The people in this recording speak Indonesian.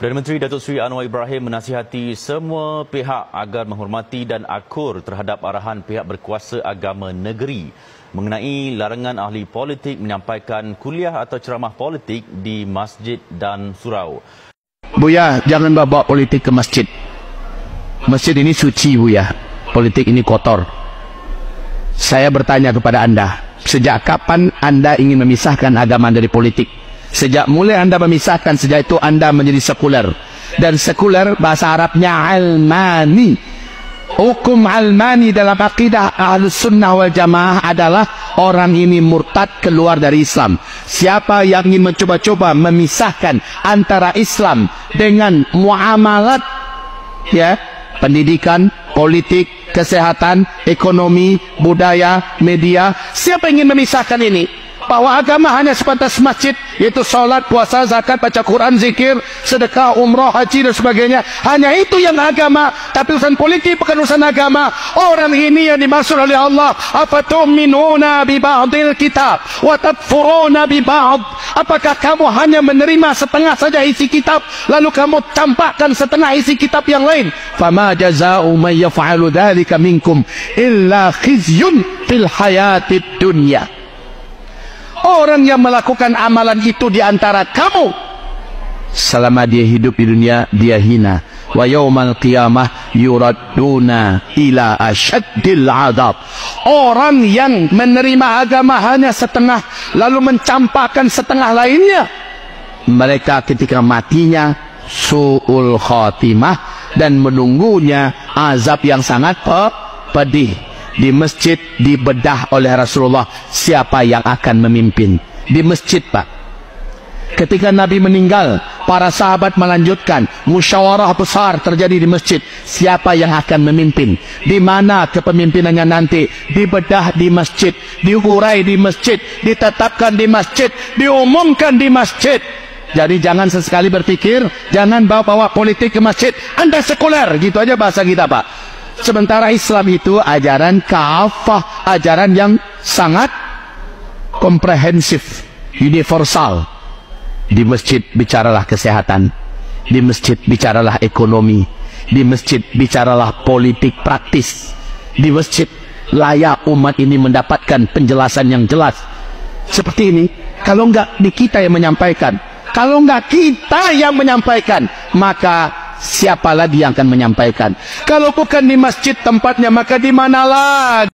Perdana Menteri Datuk Seri Anwar Ibrahim menasihati semua pihak agar menghormati dan akur terhadap arahan pihak berkuasa agama negeri mengenai larangan ahli politik menyampaikan kuliah atau ceramah politik di masjid dan surau. Buya, jangan bawa politik ke masjid. Masjid ini suci, Buya. Politik ini kotor. Saya bertanya kepada Anda, sejak kapan Anda ingin memisahkan agama dari politik? Sejak mulai Anda memisahkan, sejak itu Anda menjadi sekuler. Dan sekuler bahasa Arabnya almani. Hukum almani dalam akidah Ahlus Sunnah wal Jamaah adalah orang ini murtad keluar dari Islam. Siapa yang ingin mencoba-coba memisahkan antara Islam dengan muamalat, ya, pendidikan, politik, kesehatan, ekonomi, budaya, media, siapa yang ingin memisahkan ini? Bahwa agama hanya sebatas masjid, yaitu sholat, puasa, zakat, baca Quran, zikir, sedekah, umrah, haji dan sebagainya. Hanya itu yang agama. Tapi urusan politik bukan urusan agama. Orang ini yang dimaksud oleh Allah. Afatu'minuna bi ba'dil kitab wa takfuruna bi ba'd. Apakah kamu hanya menerima setengah saja isi kitab, lalu kamu campakkan setengah isi kitab yang lain? Fama jaza'u man yaf'alu dzalika minkum illa khizyun fil hayatid dunya. Orang yang melakukan amalan itu di antara kamu, selama dia hidup di dunia, dia hina. Wa yaumal qiyamah yuradduna ila asyaddil adab. Orang yang menerima agama hanya setengah, lalu mencampakkan setengah lainnya, mereka ketika matinya su'ul khatimah dan menunggunya azab yang sangat pedih. Di masjid dibedah oleh Rasulullah siapa yang akan memimpin. Di masjid, Pak. Ketika Nabi meninggal, para sahabat melanjutkan musyawarah besar terjadi di masjid. Siapa yang akan memimpin? Di mana kepemimpinannya nanti? Dibedah di masjid, diurai di masjid, ditetapkan di masjid, diumumkan di masjid. Jadi jangan sesekali berpikir, jangan bawa-bawa politik ke masjid. Anda sekuler, gitu aja bahasa kita, Pak. Sementara Islam itu ajaran kafah, ajaran yang sangat komprehensif, universal. Di masjid bicaralah kesehatan, di masjid bicaralah ekonomi, di masjid bicaralah politik praktis. Di masjid layak umat ini mendapatkan penjelasan yang jelas. Seperti ini, kalau enggak di kita yang menyampaikan, kalau enggak kita yang menyampaikan, maka siapa lagi yang akan menyampaikan? Kalau bukan di masjid tempatnya, maka di mana lagi?